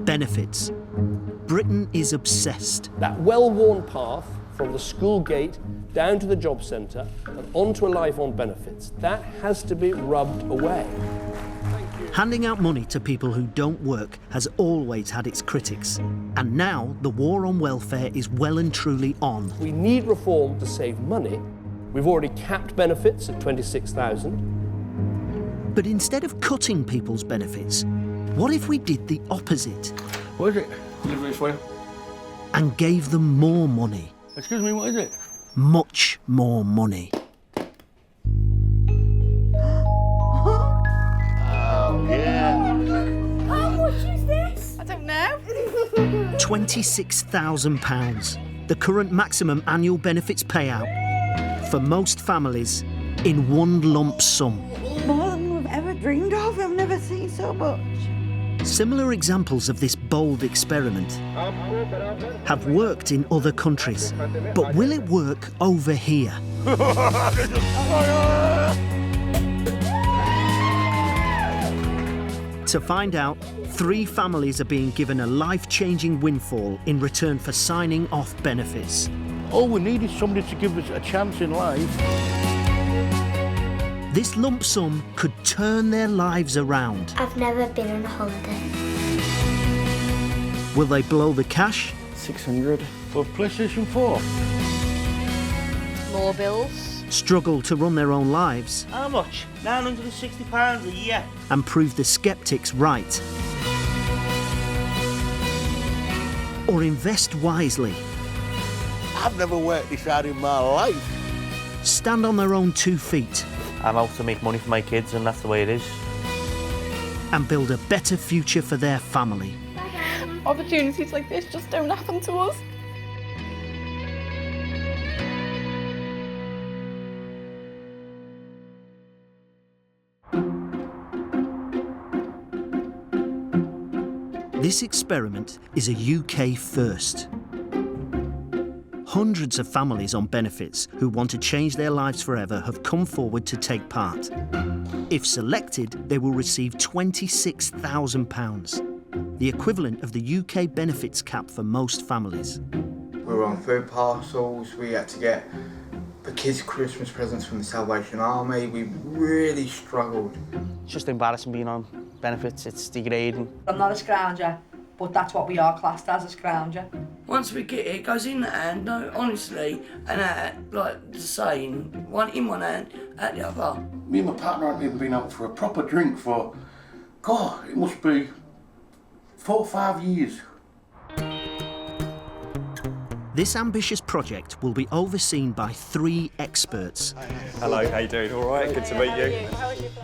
Benefits. Britain is obsessed. That well-worn path from the school gate down to the job centre and onto a life on benefits, that has to be rubbed away. Handing out money to people who don't work has always had its critics. And now the war on welfare is well and truly on. We need reform to save money. We've already capped benefits at 26,000. But instead of cutting people's benefits, what if we did the opposite? What is it? Delivery for you. And gave them more money. Excuse me, what is it? Much more money. How much is this? I don't know. £26,000, the current maximum annual benefits payout for most families in one lump sum. More than we've ever dreamed of. I've never seen so much. Similar examples of this bold experiment have worked in other countries, but will it work over here? To find out, 3 families are being given a life-changing windfall in return for signing off benefits. All we need is somebody to give us a chance in life. This lump sum could turn their lives around. I've never been on a holiday. Will they blow the cash? 600 for PlayStation 4. More bills. Struggle to run their own lives? How much? £960 a year. And prove the skeptics right? Or invest wisely? I've never worked this hard in my life. Stand on their own 2 feet? I'm out to make money for my kids, and that's the way it is. And build a better future for their family? Opportunities like this just don't happen to us. This experiment is a UK first. Hundreds of families on benefits who want to change their lives forever have come forward to take part. If selected, they will receive £26,000, the equivalent of the UK benefits cap for most families. We were on food parcels, we had to get the kids' Christmas presents from the Salvation Army. We really struggled. It's just embarrassing being on benefits, it's degrading. I'm not a scrounger, but that's what we are classed as, a scrounger. Once we get it, it goes in the hand, no, honestly, and out, like the saying, one in one hand, out the other. Me and my partner haven't even been out for a proper drink for, God, it must be 4 or 5 years. This ambitious project will be overseen by 3 experts. Hello, how you doing? All right, good to meet you.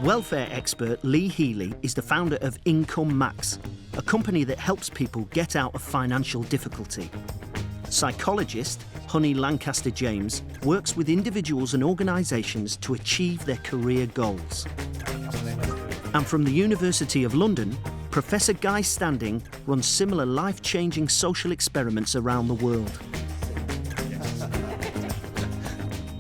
Welfare expert Lee Healy is the founder of Income Max, a company that helps people get out of financial difficulty. Psychologist Honey Lancaster James works with individuals and organisations to achieve their career goals. And from the University of London, Professor Guy Standing runs similar life-changing social experiments around the world.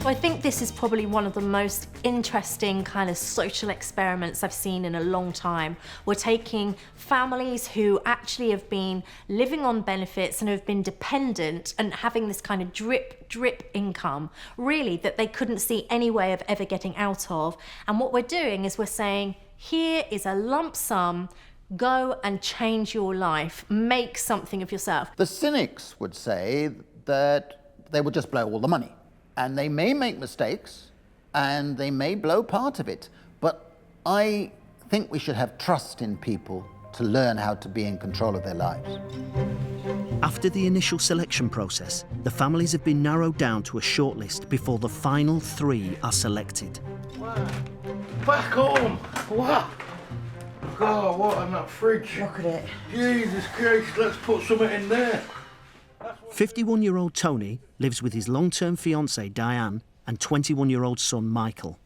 I think this is probably one of the most interesting kind of social experiments I've seen in a long time. We're taking families who actually have been living on benefits and have been dependent and having this kind of drip income, really, that they couldn't see any way of ever getting out of. And what we're doing is we're saying, here is a lump sum, go and change your life, make something of yourself. The cynics would say that they would just blow all the money. And they may make mistakes, and they may blow part of it, but I think we should have trust in people to learn how to be in control of their lives. After the initial selection process, the families have been narrowed down to a shortlist before the final 3 are selected. Back home! What? God, what in that fridge? Look at it. Jesus Christ, let's put something in there. 51-year-old Tony lives with his long-term fiancée Diane and 21-year-old son Michael.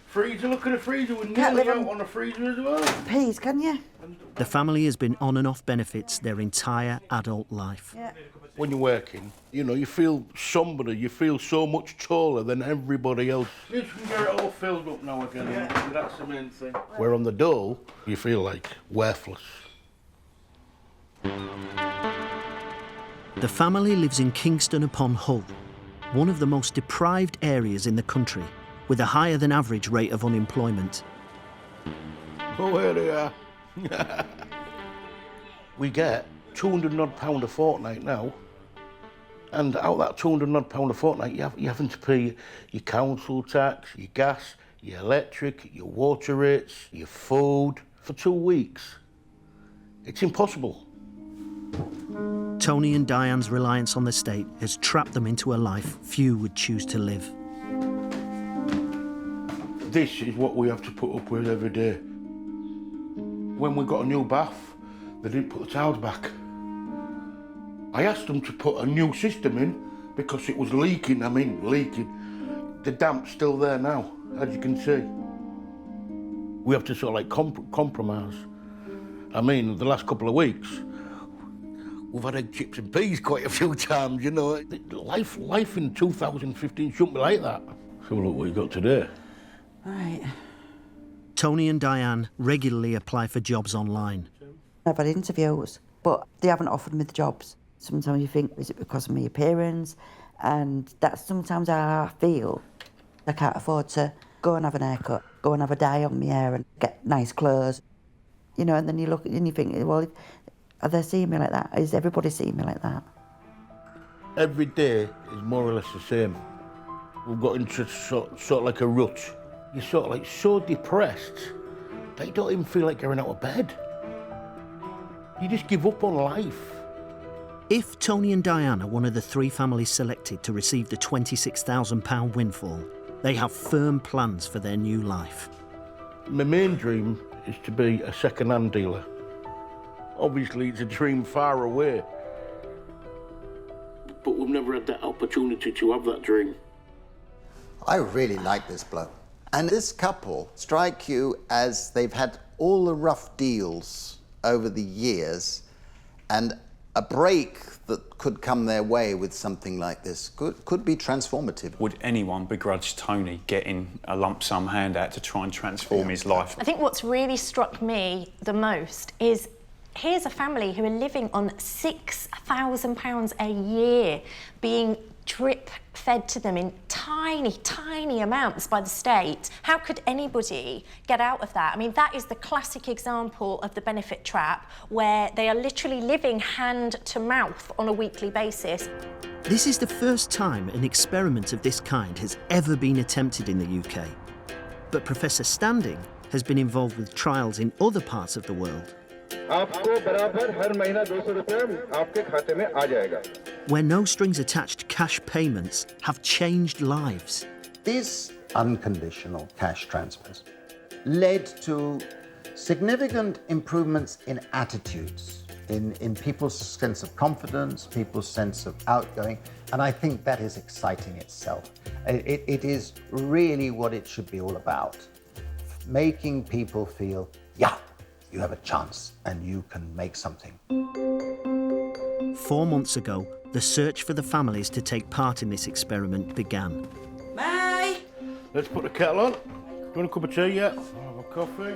Freezer, look at the freezer. We're nearly out on the freezer as well. Peas, can you? The family has been on and off benefits their entire adult life. Yeah. When you're working, you know, you feel somebody, you feel so much taller than everybody else. You can get it all filled up now again, that's the main thing. Where on the dole, you feel like worthless. The family lives in Kingston upon Hull, one of the most deprived areas in the country, with a higher than average rate of unemployment. Oh, here they are. We get £200 odd a fortnight now, and out of that £200 odd a fortnight, you're having to pay your council tax, your gas, your electric, your water rates, your food for 2 weeks. It's impossible. Tony and Diane's reliance on the state has trapped them into a life few would choose to live. This is what we have to put up with every day. When we got a new bath, they didn't put the towels back. I asked them to put a new system in because it was leaking. Leaking. The damp's still there now, as you can see. We have to sort of like compromise. The last couple of weeks, we've had egg, chips and peas quite a few times, you know. Life in 2015 shouldn't be like that. So look what you got today. Right. Tony and Diane regularly apply for jobs online. I've had interviews, but they haven't offered me the jobs. Sometimes you think, is it because of my appearance? And that's sometimes how I feel. I can't afford to go and have an haircut, go and have a dye on my hair and get nice clothes. You know, and then you look and you think, well, are they seeing me like that? Is everybody seeing me like that? Every day is more or less the same. We've got into sort of like a rut. You're sort of like so depressed that you don't even feel like getting out of bed. You just give up on life. If Tony and Diane are one of the 3 families selected to receive the £26,000 windfall, they have firm plans for their new life. My main dream is to be a second-hand dealer. Obviously, it's a dream far away. But we've never had that opportunity to have that dream. I really like this bloke. And this couple strike you as they've had all the rough deals over the years, and a break that could come their way with something like this could be transformative. Would anyone begrudge Tony getting a lump sum handout to try and transform his life? I think what's really struck me the most is here's a family who are living on £6,000 a year, being drip-fed to them in tiny, tiny amounts by the state. How could anybody get out of that? I mean, that is the classic example of the benefit trap, where they are literally living hand to mouth on a weekly basis. This is the first time an experiment of this kind has ever been attempted in the UK. But Professor Standing has been involved with trials in other parts of the world, where no strings attached cash payments have changed lives. These unconditional cash transfers led to significant improvements in attitudes, in people's sense of confidence, people's sense of outgoing, and I think that is exciting itself. It is really what it should be all about, making people feel, yeah, you have a chance and you can make something. 4 months ago, the search for the families to take part in this experiment began. May! Let's put the kettle on. Do you want a cup of tea yet? I'll have a coffee.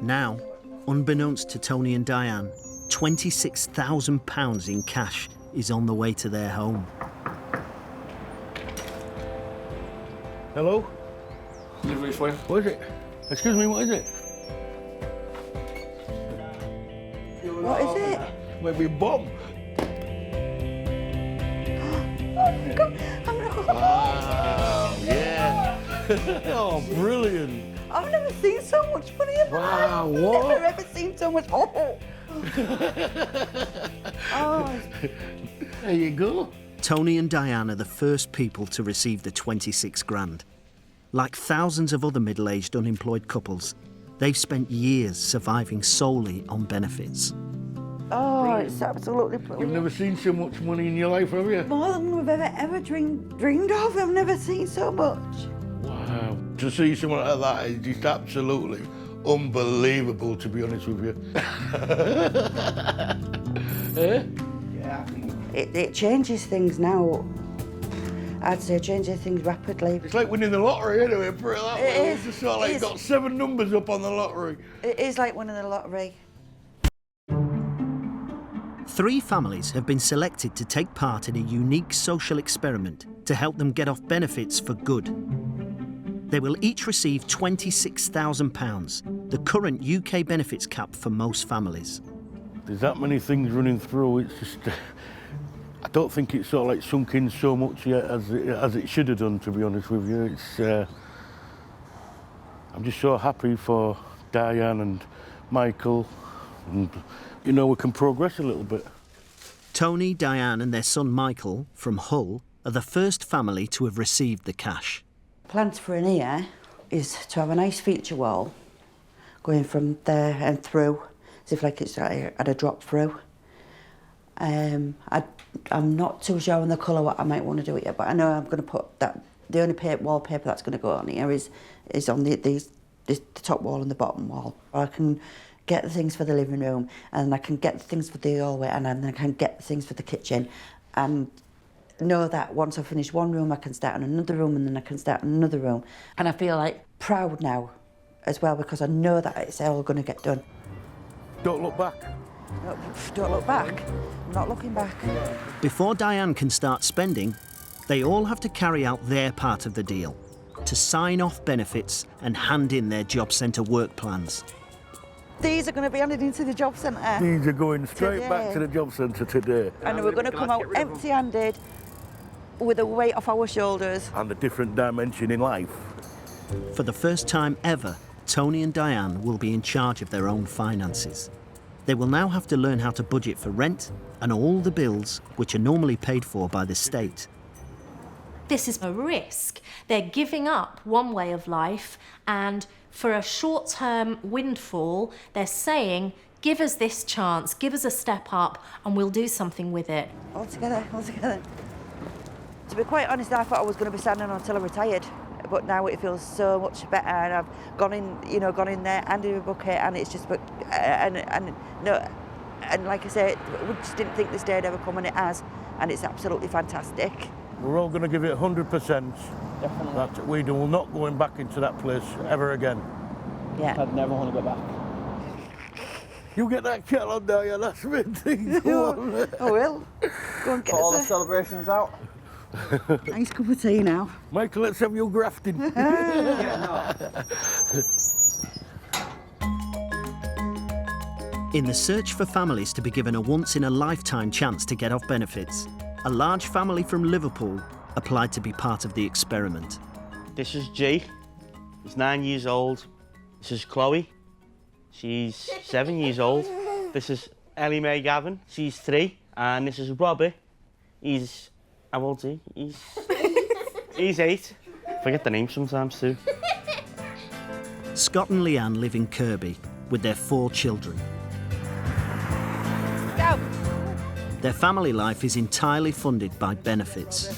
Now, unbeknownst to Tony and Diane, £26,000 in cash is on the way to their home. Hello? Delivery for you. What is it? Excuse me, what is it? What is it? Maybe a bomb. Oh, God, I'm not... Wow, yeah. Oh, brilliant. I've never seen so much money in my life. Wow, what? Never ever seen so much. Oh. Oh. There you go. Tony and Diane are the first people to receive the 26 grand. Like thousands of other middle-aged unemployed couples, they've spent years surviving solely on benefits. Oh, it's absolutely brilliant. You've never seen so much money in your life, have you? More than we've ever dreamed of. I've never seen so much. Wow. To see someone like that is just absolutely unbelievable, to be honest with you. Eh? Yeah. It changes things now. I'd say it changes things rapidly. It's like winning the lottery anyway, put it that way. It's just sort of like got 7 numbers up on the lottery. It is like winning the lottery. 3 families have been selected to take part in a unique social experiment to help them get off benefits for good. They will each receive £26,000, the current UK benefits cap for most families. There's that many things running through, it's just... I don't think it's sort of like sunk in so much yet as it should have done, to be honest with you. It's... I'm just so happy for Diane and Michael, and, you know, we can progress a little bit. Tony, Diane and their son Michael, from Hull, are the first family to have received the cash. Plans for an year is to have a nice feature wall going from there and through, as if like it's had a drop through. I'm not too sure on the colour what I might want to do it yet, but I know I'm going to put that. The only wallpaper that's going to go on here is on the top wall and the bottom wall. I can get the things for the living room, and I can get the things for the hallway, and then I can get the things for the kitchen, and know that once I finish one room I can start on another room, and then I can start on another room. And I feel like proud now as well, because I know that it's all going to get done. Don't look back. No, don't look back. I'm not looking back. Before Diane can start spending, they all have to carry out their part of the deal, to sign off benefits and hand in their job centre work plans. These are going to be handed into the job centre. These are going straight back to the job centre today. And we're going to come out empty-handed, with a weight off our shoulders. And a different dimension in life. For the first time ever, Tony and Diane will be in charge of their own finances. They will now have to learn how to budget for rent and all the bills which are normally paid for by the state. This is a risk. They're giving up one way of life, and for a short-term windfall, they're saying, give us this chance, give us a step up, and we'll do something with it. All together, all together. To be quite honest, I thought I was going to be standing on until I retired, but now it feels so much better, and I've gone in there, handed a bucket, and it's just, and like I say, we just didn't think this day would ever come, and it has, and it's absolutely fantastic. We're all going to give it 100%. Definitely. That we will not going back into that place ever again. Yeah. I'd never want to go back. You get that kettle on there, yeah, that's me thing. Go on. I will. Go and get all us the celebrations out. Nice cup of tea now. Michael, let's have your grafting. In the search for families to be given a once-in-a-lifetime chance to get off benefits, a large family from Liverpool applied to be part of the experiment. This is Jake. He's 9 years old. This is Chloe. She's 7 years old. This is Ellie Mae Gavin. She's 3. And this is Robbie. He's... how old is he? He's 8. Forget the name sometimes too. Scott and Leanne live in Kirby with their 4 children. Go! Their family life is entirely funded by benefits.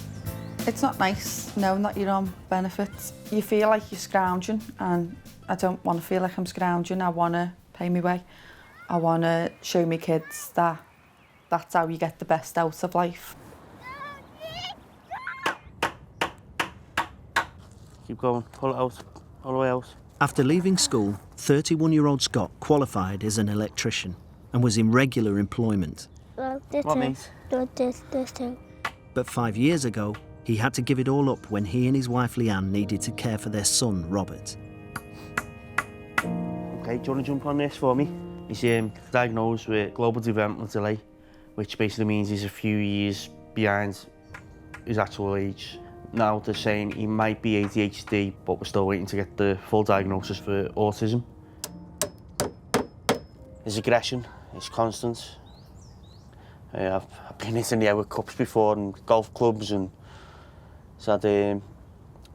It's not nice knowing that you're on benefits. You feel like you're scrounging, and I don't want to feel like I'm scrounging. I want to pay my way. I want to show my kids that that's how you get the best out of life. Keep going, pull it out, all the way out. After leaving school, 31-year-old Scott qualified as an electrician and was in regular employment. What means? But 5 years ago, he had to give it all up when he and his wife Leanne needed to care for their son, Robert. Okay, do you want to jump on this for me? He's diagnosed with global developmental delay, which basically means he's a few years behind his actual age. Now they're saying he might be ADHD, but we're still waiting to get the full diagnosis for autism. His aggression is constant. I've been hitting the air with cups before and golf clubs, and so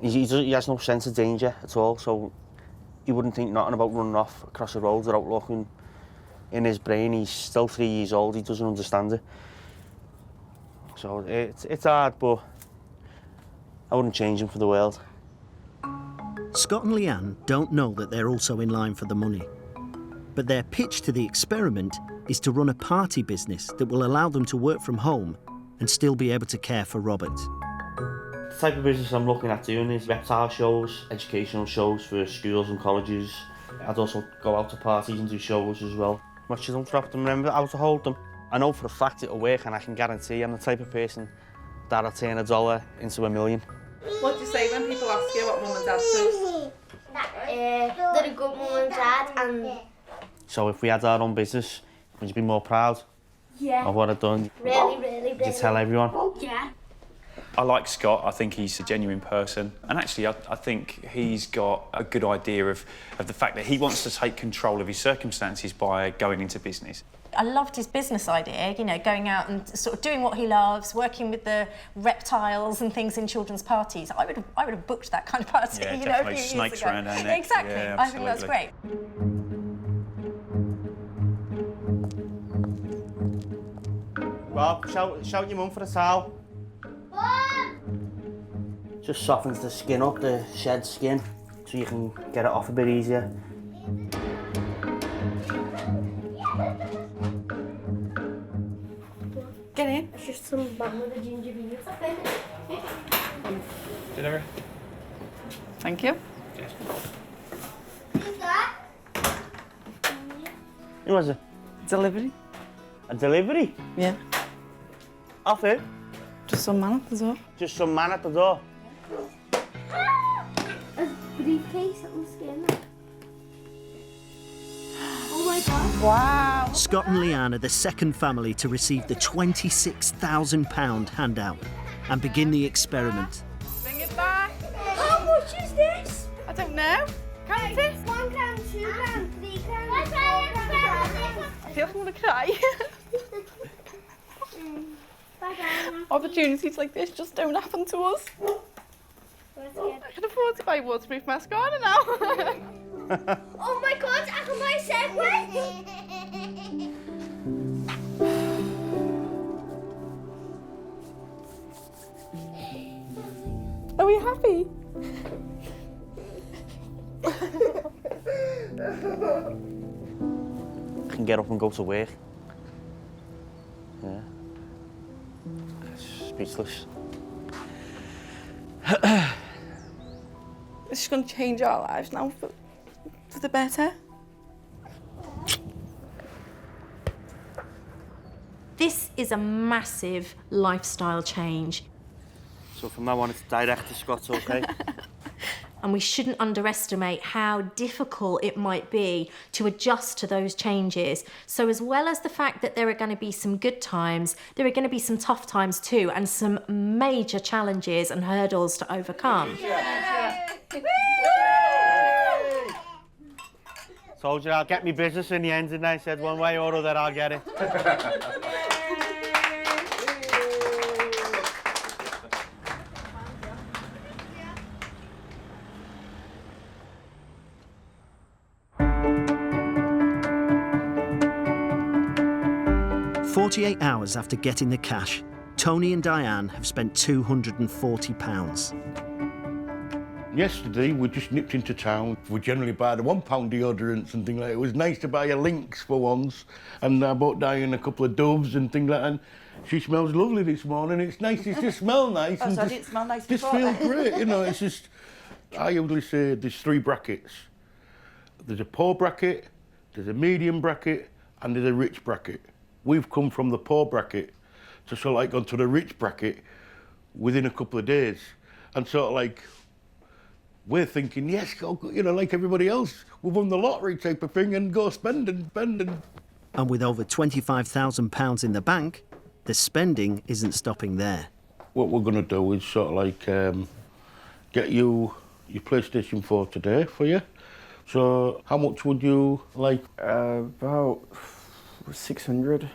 he has no sense of danger at all, so he wouldn't think nothing about running off across the road without looking. In his brain, he's still 3 years old, he doesn't understand it. So it's hard, but I wouldn't change him for the world. Scott and Leanne don't know that they're also in line for the money. But their pitch to the experiment is to run a party business that will allow them to work from home and still be able to care for Robert. The type of business I'm looking at doing is Reptile shows, educational shows for schools and colleges. I'd also go out to parties and do shows as well. Watch them drop them, remember how to hold them. I know for a fact it'll work, and I can guarantee I'm the type of person that'll turn $1 into $1 million. What do you say when people ask you what mum and dad do? They're a good mum and dad, and So if we had our own business, would you be more proud of what I've done? really. Did you tell everyone? Yeah. I like Scott. I think he's a genuine person. And actually, I think he's got a good idea of the fact that he wants to take control of his circumstances by going into business. I loved his business idea, you know, going out and sort of doing what he loves, working with the reptiles and things in children's parties. I would have booked that kind of party, Yeah, you know, a definitely. few years Snakes ago. around our neck. Exactly. Yeah, I think that's great. Rob, shout your mum for a towel. Just softens the skin up, the shed skin, so you can get it off a bit easier. Get in. It's just some bun with a ginger beer. Dinner. Thank you. Yes. Who's that? Who was it? Delivery. A delivery? Yeah. Off it? Just some man at the door. Just some man at the door. A briefcase on skin. Oh my god. Wow. Scott and Leanne are the second family to receive the £26,000 handout and begin the experiment. Bring it back. How much is this? I don't know. Count it. 1 gram, 2 gram, 3 gram, 4 gram. I feel I'm gonna cry. Opportunities like this just don't happen to us. I can afford to buy waterproof mascara now. Oh my god, I can buy a Segway! Are we happy? I can get up and go to work. Yeah. Speechless. It's just going to change our lives now for the better. This is a massive lifestyle change. So from now on, it's direct to Scott's, okay? And we shouldn't underestimate how difficult it might be to adjust to those changes. So as well as the fact that there are going to be some good times, there are going to be some tough times too, and some major challenges and hurdles to overcome. Told you I'll get me business in the end, didn't I? Said one way or other I'll get it. 48 hours after getting the cash, Tony and Diane have spent £240. Yesterday, we just nipped into town. We generally buy the £1 deodorants and things like that. It was nice to buy a Lynx for once. And I bought Diane a couple of Doves and things like that. And she smells lovely this morning. It's nice to just smell nice. Oh, and so I just, didn't smell nice just before. feel great, you know. It's just, I usually say there's 3 brackets. There's a poor bracket, there's a medium bracket, and there's a rich bracket. We've come from the poor bracket to sort of like onto the rich bracket within a couple of days. And sort of like, we're thinking, yes, go, you know, like everybody else, we've won the lottery type of thing and go spend and spend. And with over £25,000 in the bank, the spending isn't stopping there. What we're going to do is sort of like get you your PlayStation 4 today for you. So how much would you like? About 600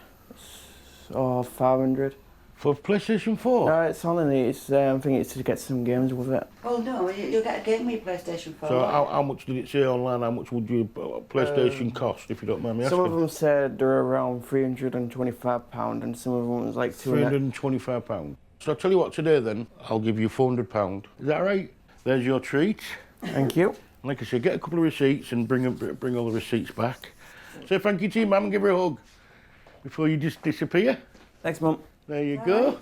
or 500. For PlayStation 4? No, it's only, I think it's to get some games with it. Well, no, you'll get a game with your PlayStation 4. So how much did it say online? How much would your PlayStation cost, if you don't mind me asking? Some of them said they're around £325 and some of them was like £325. So I'll tell you what, today then, I'll give you £400. Is that right? There's your treat. Thank you. Like I said, get a couple of receipts and bring all the receipts back. Say thank you to your mum and give her a hug before you just disappear. Thanks, Mum. There you go.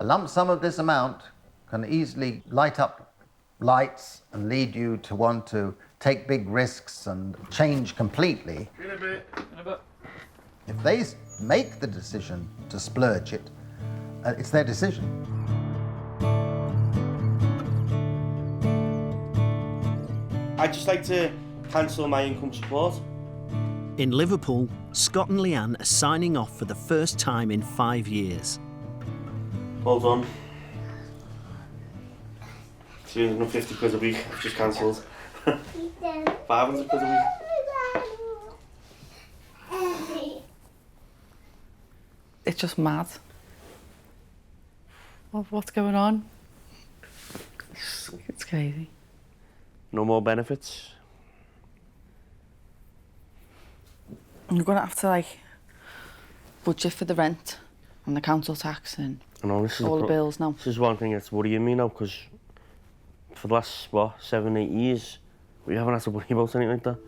A lump sum of this amount can easily light up lights and lead you to want to take big risks and change completely. In a bit. If they make the decision to splurge it, it's their decision. I'd just like to cancel my income support. In Liverpool, Scott and Leanne are signing off for the first time in 5 years. Well done. 250 quid a week, I've just cancelled. 500 quid a week. It's just mad. What's going on? It's crazy. No more benefits. You're gonna have to like budget for the rent and the council tax and all the bills now. This is one thing that's worrying me now, because for the last, 7-8 years, we haven't had to worry about anything like that.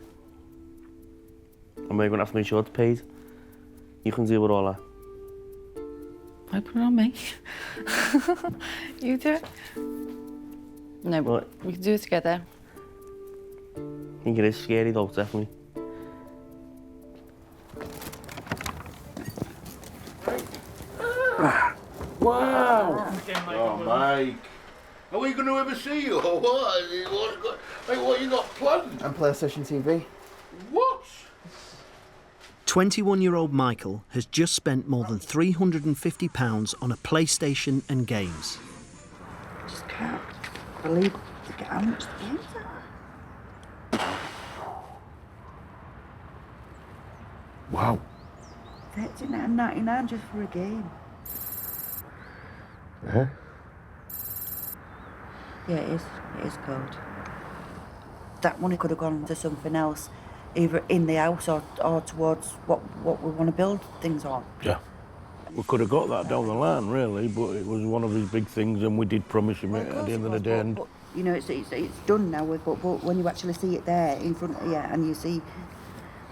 And we're going to have to make sure it's paid. You can deal with all that. Why put it on me? You do it. No, but we can do it together. I think it is scary though, definitely. Wow! Oh, Mike. Are we going to ever see you or what? What you got planned? And PlayStation TV. What? 21-year-old Michael has just spent more than £350 on a PlayStation and games. I just can't believe how much the games are. Wow. £39.99 just for a game. Yeah? Yeah, it is cold. That money could have gone to something else, either in the house or towards what we want to build things on. Yeah. We could have got that down the line, really, but it was one of his big things, and we did promise him it at the end of the day. But, you know, it's done now, but when you actually see it there in front of you and you see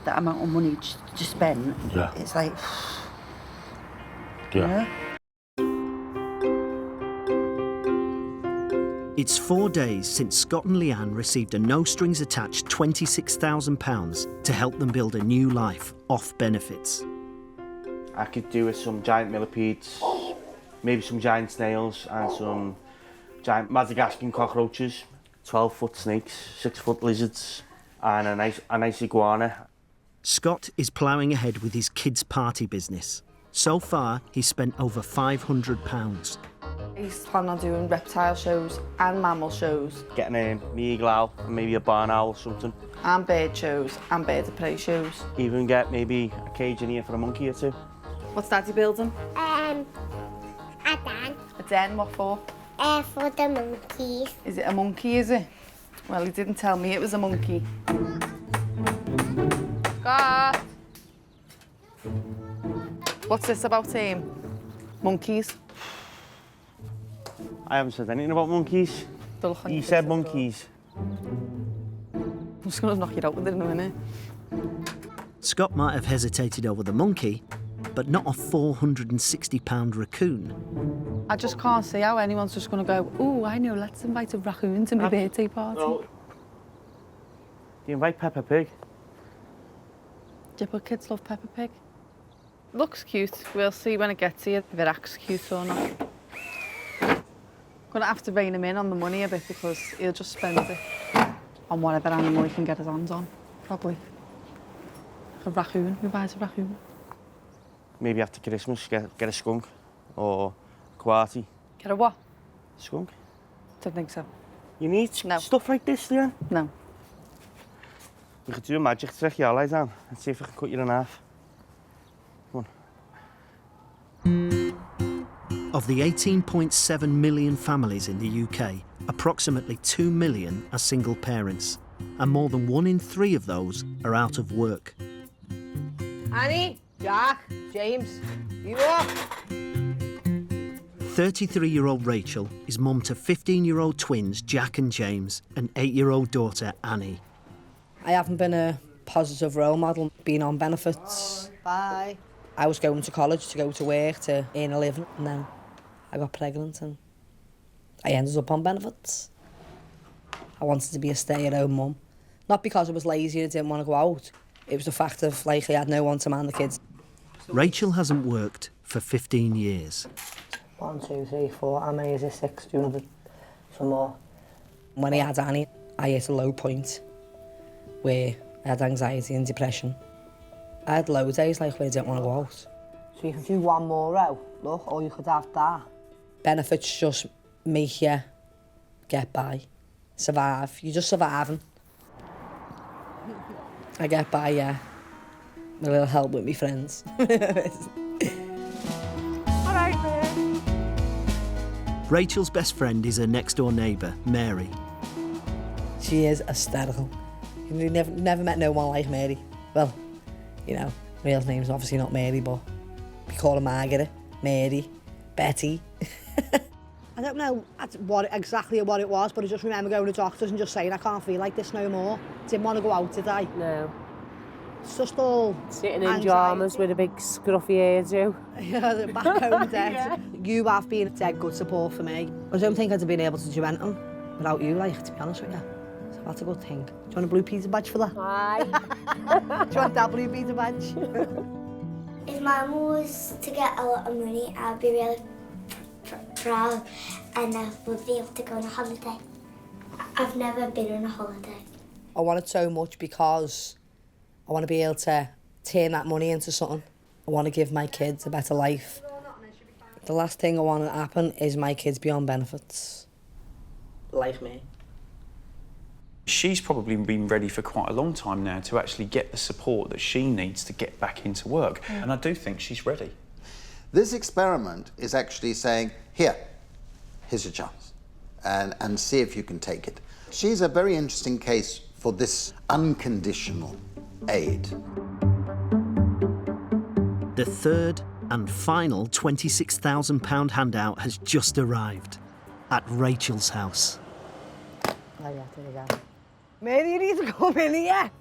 that amount of money just spent, yeah. It's like, yeah. You know? It's 4 days since Scott and Leanne received a no-strings-attached £26,000 to help them build a new life off benefits. I could do with some giant millipedes, maybe some giant snails and some giant Madagascan cockroaches, 12-foot snakes, 6-foot lizards and a nice iguana. Scott is ploughing ahead with his kids' party business. So far, he's spent over £500. He's planning on doing reptile shows and mammal shows. Getting a eagle owl and maybe a barn owl or something. And bird shows and bird of prey shows. Even get maybe a cage in here for a monkey or two. What's Daddy building? A den. A den, what for? For the monkeys. Is it a monkey, is it? Well, he didn't tell me it was a monkey. Scott! What's this about him? Monkeys? I haven't said anything about monkeys. He said monkeys. I'm just going to knock it out with it in a minute. Scott might have hesitated over the monkey, but not a £460 raccoon. I just can't see how anyone's just going to go, oh, I know, let's invite a raccoon to my birthday party. No. Do you invite Peppa Pig? Yeah, but kids love Peppa Pig. Looks cute. We'll see when it gets here if it acts cute or not. Gonna have to rein him in on the money a bit because he'll just spend it on whatever animal he can get his hands on, probably. A raccoon. Who buys a raccoon? Maybe after Christmas, get a skunk or a quarty. Get a what? Skunk. Don't think so. You need stuff like this, Leanne? No. We could do a magic trick, your eyes on, and see if I can cut you in half. Come on. Of the 18.7 million families in the UK, approximately 2 million are single parents, and more than 1 in 3 of those are out of work. Annie, Jack, James, you up? 33-year-old Rachel is mum to 15-year-old twins Jack and James and 8-year-old daughter Annie. I haven't been a positive role model, being on benefits. Bye. I was going to college to go to work to earn a living, and then I got pregnant and I ended up on benefits. I wanted to be a stay-at-home mum. Not because I was lazy and didn't want to go out. It was the fact of, like, I had no one to man the kids. Rachel hasn't worked for 15 years. 1, 2, 3, 4. How many is it? 6, 200, some more. When I had Annie, I hit a low point where I had anxiety and depression. I had low days like where I didn't want to go out. So you could do one more row, look, or you could have that. Benefits just make you get by, survive. You're just surviving. I get by, yeah. A little help with my friends. All right, man. Rachel's best friend is her next-door neighbour, Mary. She is hysterical. You never met no one like Mary. Well, you know, real name's obviously not Mary, but we call her Margaret, Mary, Betty. I don't know exactly what it was, but I just remember going to doctors and just saying, I can't feel like this no more. Didn't want to go out today. No. It's just all sitting in pyjamas with a big scruffy hairdo. Yeah, back home dead. Yeah. You have been a dead good support for me. I don't think I'd have been able to do anything without you, like, to be honest with you. So that's a good thing. Do you want a blue Peter badge for that? Aye. Do you want that blue Peter badge? If Mum was to get a lot of money, I'd be really proud and I would be able to go on a holiday. I've never been on a holiday. I want it so much because I want to be able to turn that money into something. I want to give my kids a better life. The last thing I want to happen is my kids be on benefits. Like me. She's probably been ready for quite a long time now to actually get the support that she needs to get back into work. And I do think she's ready. This experiment is actually saying, here's your chance, and see if you can take it. She's a very interesting case for this unconditional aid. The third and final £26,000 handout has just arrived at Rachel's house. Oh yeah, there you go. Mary, you need to come in here.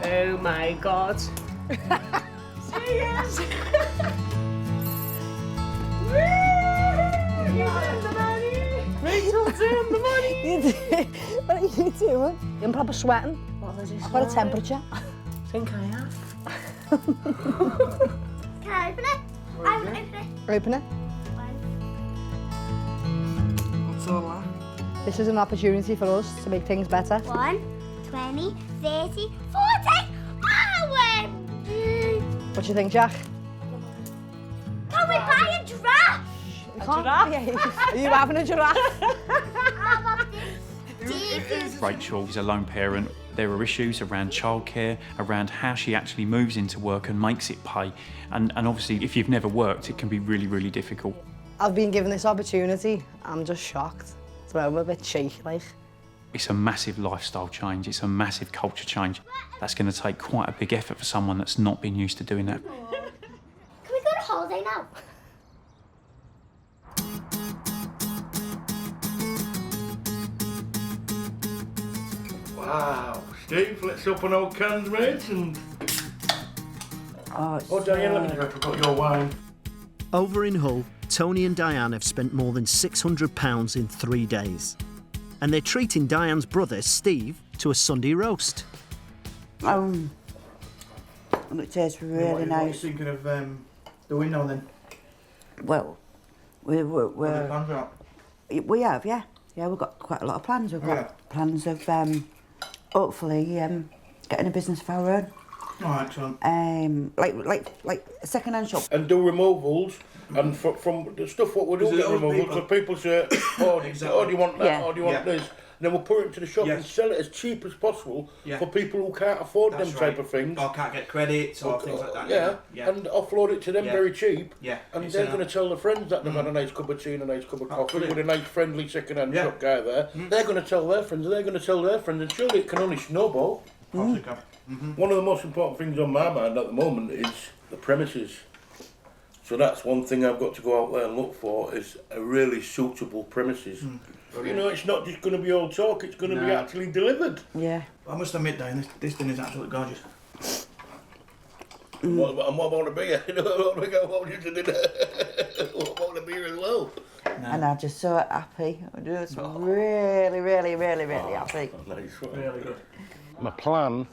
Oh my God. Cheers. Rachel's doing the money. What are you doing? You're probably sweating. I've got a temperature. I think I have. Can I open it? I will open it. Open it. What's all that? This is an opportunity for us to make things better. 1, 20, 30, 40. Oh, what do you think, Jack? Can we buy a giraffe? Are you having a giraffe? Rachel is a lone parent. There are issues around childcare, around how she actually moves into work and makes it pay. And obviously, if you've never worked, it can be really, really difficult. I've been given this opportunity. I'm just shocked. So I'm a bit shaky, like. It's a massive lifestyle change. It's a massive culture change. That's going to take quite a big effort for someone that's not been used to doing that. Can we go to holiday now? Wow, Steve, let's open our cans, mate, and... Oh, Diane, let me know if I've got your wine. Over in Hull, Tony and Diane have spent more than £600 in 3 days. And they're treating Diane's brother, Steve, to a Sunday roast. And it tastes really What are nice. you thinking of doing now then? Well, What are the plans out? we have, yeah. Yeah, we've got quite a lot of plans. We've got plans of hopefully getting a business of our own. Oh, excellent. Like a second-hand shop. And do removals, and from the stuff what we do get removals, because people say, oh, do you want that, or do you want this? And then we'll put it into the shop and sell it as cheap as possible for people who can't afford them type of things. Or can't get credit or things like that. Yeah, and offload it to them very cheap. Yeah. And they're going to tell their friends that they've had a nice cup of tea and a nice cup of coffee with a nice friendly second-hand shop guy there. They're going to tell their friends, and they're going to tell their friends, and surely it can only snowball. One of the most important things on my mind at the moment is the premises. So that's one thing I've got to go out there and look for, is a really suitable premises. You know, it's not just going to be all talk, it's going to be actually delivered. Yeah. I must admit, Diane, this thing is absolutely gorgeous. And what about a beer? You know, what about a beer as well? And I'm just so happy. I'm just really happy. Really good. My plan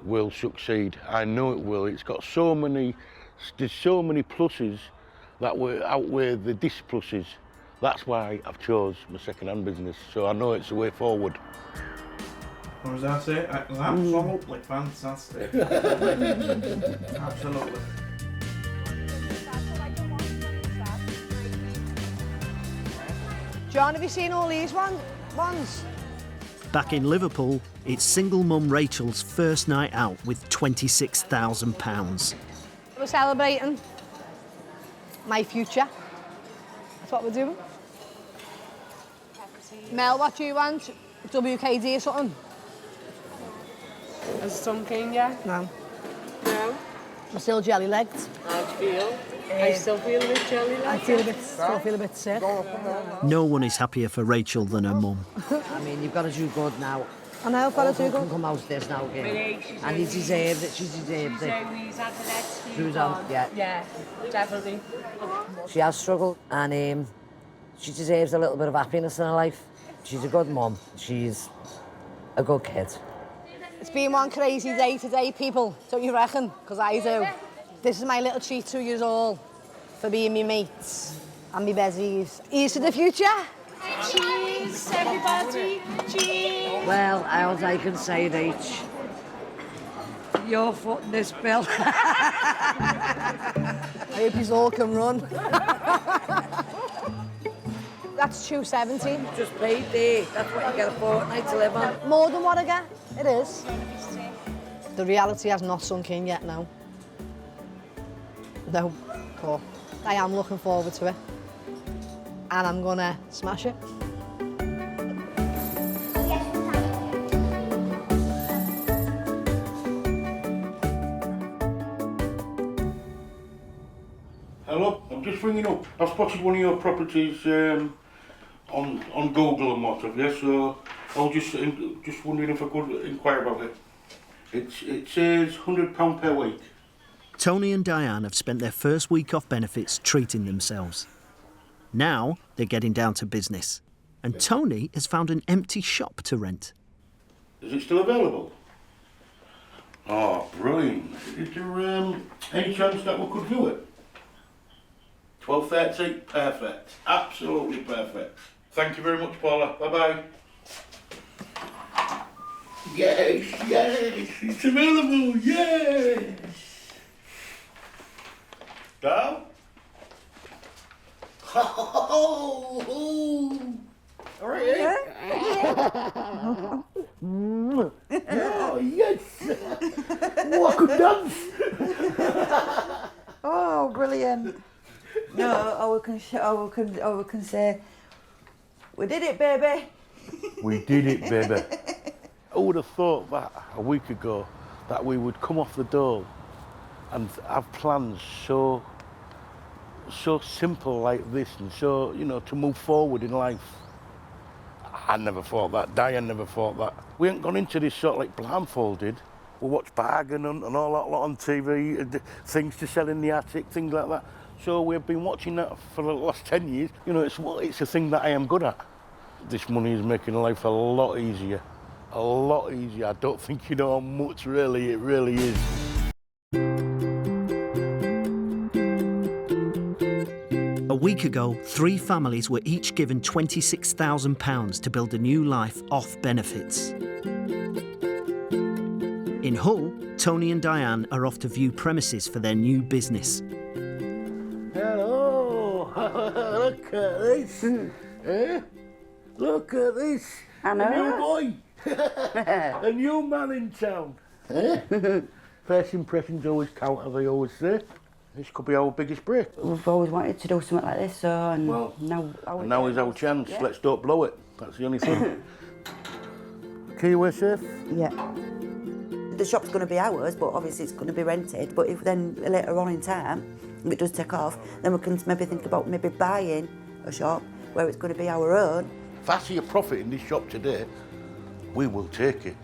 will succeed. I know it will. It's got so many, there's so many pluses that will outweigh the displuses. That's why I've chose my second-hand business, so I know it's the way forward. What was that say? It was absolutely fantastic. Absolutely. John, have you seen all these ones? Back in Liverpool, it's single mum Rachel's first night out with £26,000. We're celebrating my future. That's what we're doing. Mel, what do you want? WKD or something? Has some king yet? No. No? I'm still jelly-legged. How do you feel? I still feel a bit jelly-legged. I still feel a bit sick. No one is happier for Rachel than her mum. I mean, you've got to do good now. I know, I've got to do good. Can come out of this now again. And he deserved it, she deserved it. He's had the next few Susan, yeah. Yeah, definitely. She has struggled and she deserves a little bit of happiness in her life. She's a good mum. She's a good kid. It's been one crazy day today, people, don't you reckon? Because I do. This is my little treat to you all for being me mates and me bezies. Here's to the future. Cheers, everybody. Cheers. Well, all I can say, H, you're footing this bill. I hope you all can run. That's $270. Just paid there. That's what you get a fortnight to live on. More than what I get. It is. The reality has not sunk in yet, no. No, but I am looking forward to it. And I'm gonna smash it. Hello, I'm just ringing up. I've spotted one of your properties on Google and what have you, so I was just wondering if I could inquire about it. It says £100 per week. Tony and Diane have spent their first week off benefits treating themselves. Now they're getting down to business. And Tony has found an empty shop to rent. Is it still available? Oh, brilliant. Is there any chance that we could do it? 12:30? Perfect. Absolutely perfect. Thank you very much, Paula. Bye-bye. Yes, yes, it's available, yes. Down? Oh, all right. Oh, yes. What a good dance. Oh, brilliant. No, I can say, we did it, baby. We did it, baby. I would have thought that a week ago that we would come off the dole and have plans so simple like this and so, you know, to move forward in life. I never thought that. Diane never thought that. We ain't gone into this sort of like blindfolded. We watch Bargain and all that lot on TV, things to sell in the attic, things like that. So we've been watching that for the last 10 years. You know, it's a thing that I am good at. This money is making life a lot easier. A lot easier. I don't think you know how much really it really is. A week ago, 3 families were each given £26,000 to build a new life off benefits. In Hull, Tony and Diane are off to view premises for their new business. Hello, look at this. Eh? Look at this. I know. A new boy. A new man in town. Eh? First impressions always count, as I always say. This could be our biggest break. We've always wanted to do something like this, so well, now is our chance. Yeah. Let's don't blow it. That's the only thing. Key away safe? Yeah. The shop's going to be ours, but obviously it's going to be rented. But if then later on in time, if it does take off, then we can maybe think about maybe buying a shop where it's going to be our own. If I see a profit in this shop today, we will take it.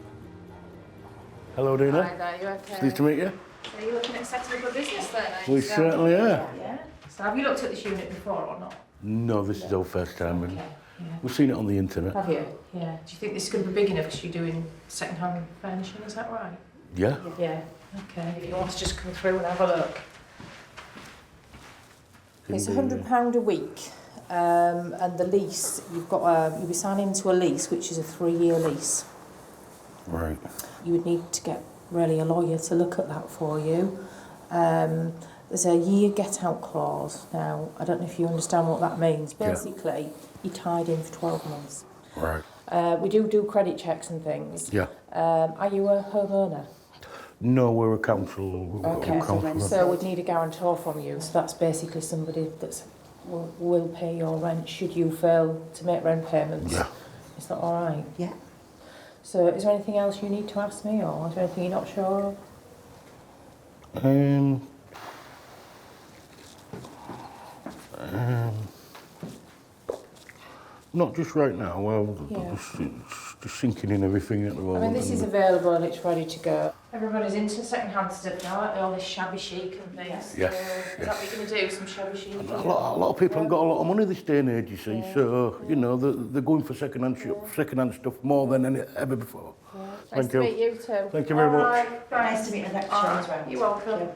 Hello, Dina. Hi there, you okay? Nice to meet you. Are you looking at setting up a business then? We certainly are. Yeah. So have you looked at this unit before or not? No, this is our first time. And Yeah. we've seen it on the internet. Have you? Yeah. Do you think this is going to be big enough because you're doing second-hand furnishing, is that right? Yeah. Yeah. Okay. If you want to just come through and have a look. It's £100 a week, and the lease you'll be signing into a lease, which is a 3-year lease. Right. You would need to get really a lawyer to look at that for you. There's a year get-out clause. Now, I don't know if you understand what that means. Basically, you're tied in for 12 months. Right. We do credit checks and things. Yeah. Are you a homeowner? No, we're a council. Okay. So we'd need a guarantor from you. So that's basically somebody that will pay your rent should you fail to make rent payments. Yeah. Is that all right? Yeah. So is there anything else you need to ask me, or is there anything you're not sure of? Not just right now. Well, Yeah. just sinking in everything at the moment. I mean, this is available and it's ready to go. Everybody's into second-hand stuff now, aren't they? All this shabby chic and things. Yes, So is that what you're going to do? Some shabby chic? A lot of people haven't got a lot of money this day and age, you see. So you know they're going for second-hand stuff more than ever before. Nice to meet you too. Thank you very much. Right. Nice to meet you next time as well. You're welcome.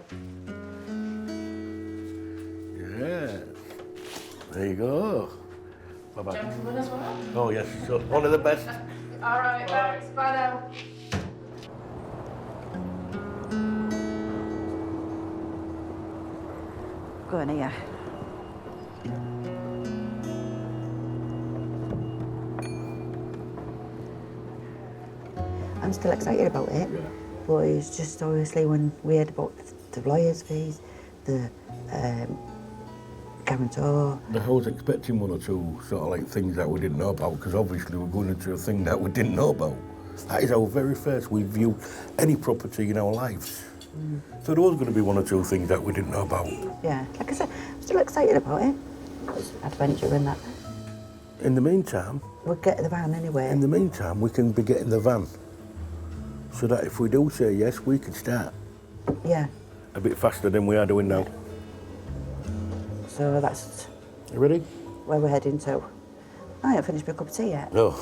Yeah. There you go. Bye-bye. Gentlemen as well. Oh yes, so, all of the best. All right, thanks. Bye now. Go on here. I'm still excited about it, but it's just obviously when we heard about the lawyer's fees, the guarantor. I was expecting one or two sort of like things that we didn't know about, because obviously we're going into a thing that we didn't know about. That is our very first we view any property in our lives. So there was going to be one or two things that we didn't know about. Yeah, like I said, I'm still excited about it. It's adventure and that. In the meantime... We'll get the van anyway. In the meantime, we can be getting the van. So that if we do say yes, we can start. Yeah. A bit faster than we are doing now. So that's... You ready? Where we're heading to. I haven't finished my cup of tea yet. No.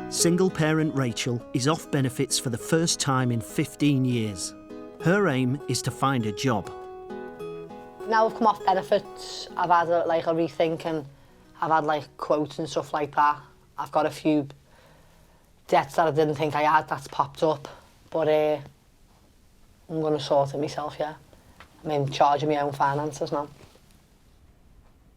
Single parent Rachel is off benefits for the first time in 15 years. Her aim is to find a job. Now I've come off benefits, I've had a rethink, and I've had quotes and stuff like that. I've got a few debts that I didn't think I had that's popped up, but I'm going to sort it myself, yeah. I'm in charge of my own finances now.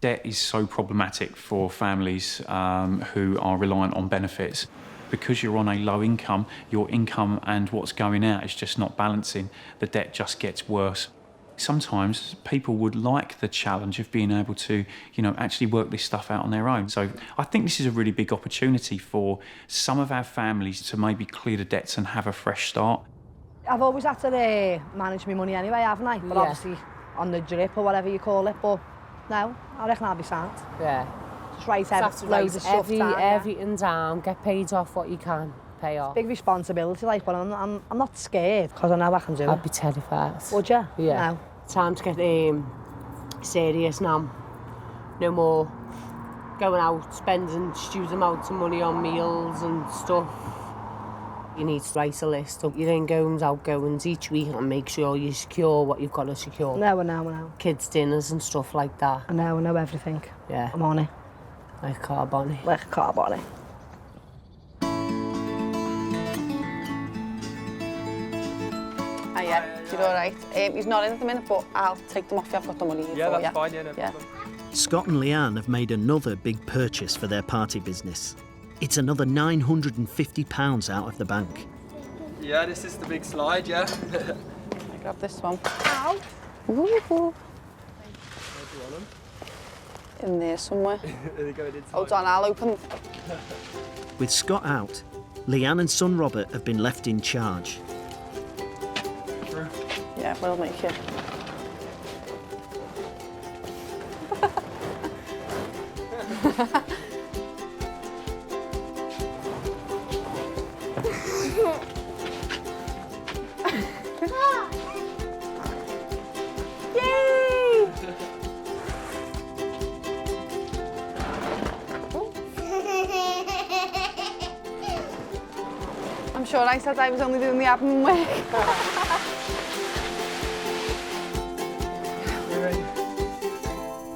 Debt is so problematic for families who are reliant on benefits. Because you're on a low income, your income and what's going out is just not balancing. The debt just gets worse. Sometimes people would like the challenge of being able to, actually work this stuff out on their own. So I think this is a really big opportunity for some of our families to maybe clear the debts and have a fresh start. I've always had to manage my money anyway, haven't I? But obviously on the drip or whatever you call it, but no, I reckon I'll be sound. Yeah. Just write loads of stuff down. Everything down, get paid off what you can pay off. Big responsibility, but I'm not scared, because I know I can do it. I'd be terrified. Would you? Yeah. No. Time to get serious now. No more going out, spending stupid amounts of money on meals and stuff. You need to write a list of your ingoings, outgoings each week and make sure you secure what you've got to secure. No, I know. Kids' dinners and stuff like that. I know everything. Yeah. I'm on it. Like a car bonnet. Like a car bonnet. Yeah, you're all right. He's not in at the minute, but I'll take them off you. I've got the money here for you. That's fine, yeah, no problem. Scott and Leanne have made another big purchase for their party business. It's another £950 out of the bank. Yeah, this is the big slide, yeah. I grab this one. Ow! Woo-hoo. In there somewhere. Hold on, I'll open. With Scott out, Leanne and son Robert have been left in charge. Yeah, we'll make it. Yay! sure I said I was only doing the admin work.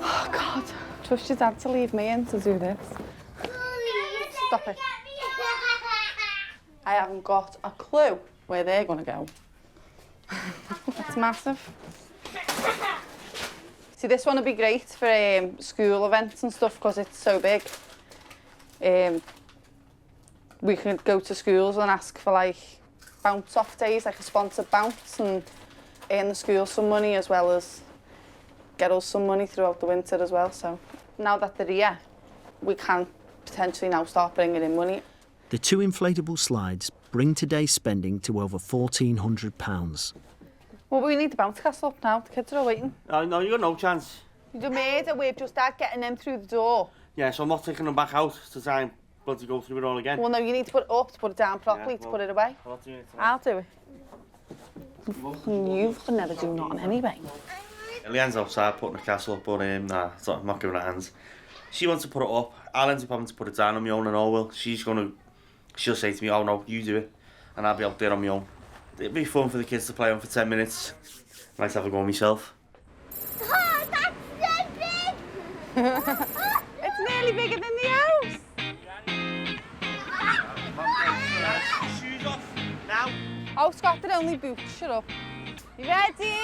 Oh, God. Trust your dad to leave me in to do this. Stop it. I haven't got a clue where they're going to go. It's massive. See, this one would be great for school events and stuff because it's so big. We could go to schools and ask for like bounce off days, like a sponsored bounce, and earn the school some money as well as get us some money throughout the winter as well. So now that they're here, we can potentially now start bringing in money. The 2 inflatable slides bring today's spending to over £1,400. Well, we need the bounce castle up now. The kids are all waiting. No, you got no chance. You made a way of just getting them through the door. Yeah, so I'm not taking them back out to try and bloody go through it all again. Well, no, you need to put it up, to put it down properly, to put it away. I'll do it. You could never do nothing anyway. Leanne's outside putting the castle up, but I'm not giving her hands. She wants to put it up. I'll end up having to put it down on my own, and all will. She'll say to me, "Oh no, you do it," and I'll be out there on my own. It'd be fun for the kids to play on for 10 minutes. Nice to have a go myself. Oh, that's so big! It's nearly bigger than the house. Shoes off now. Oh, Scott, they're only boots. Shut up. You ready?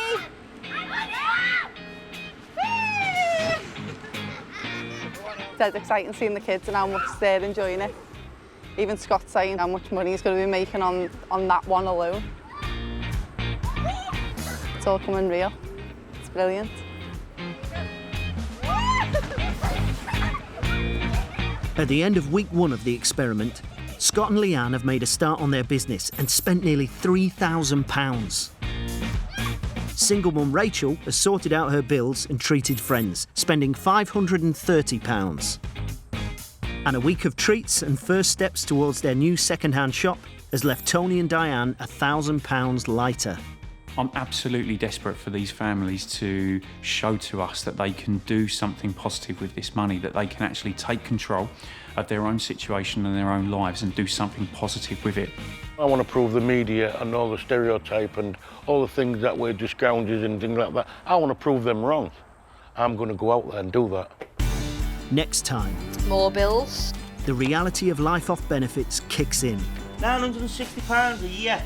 It's exciting seeing the kids and how much they're enjoying it. Even Scott's saying how much money he's going to be making on that one alone. It's all coming real. It's brilliant. At the end of week 1 of the experiment, Scott and Leanne have made a start on their business and spent nearly £3,000. Single mum Rachel has sorted out her bills and treated friends, spending £530. And a week of treats and first steps towards their new second-hand shop has left Tony and Diane £1,000 lighter. I'm absolutely desperate for these families to show to us that they can do something positive with this money, that they can actually take control of their own situation and their own lives and do something positive with it. I want to prove the media and all the stereotype and all the things that we're just scoundrels and things like that. I want to prove them wrong. I'm going to go out there and do that. Next time, more bills. The reality of life off benefits kicks in. £960 a year.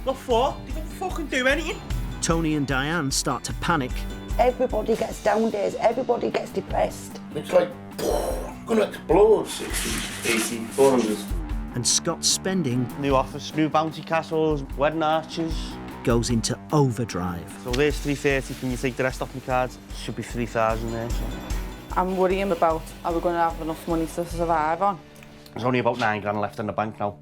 What for? They don't fucking do anything. Tony and Diane start to panic. Everybody gets down days, everybody gets depressed. It's like, gonna explode. 60, 80, 400. And Scott's spending... New office, new bounty castles, wedding arches. ...goes into overdrive. So there's 330, can you take the rest off my cards? Should be 3,000 there. So. I'm worrying about, are we going to have enough money to survive on? There's only about £9 grand left in the bank now.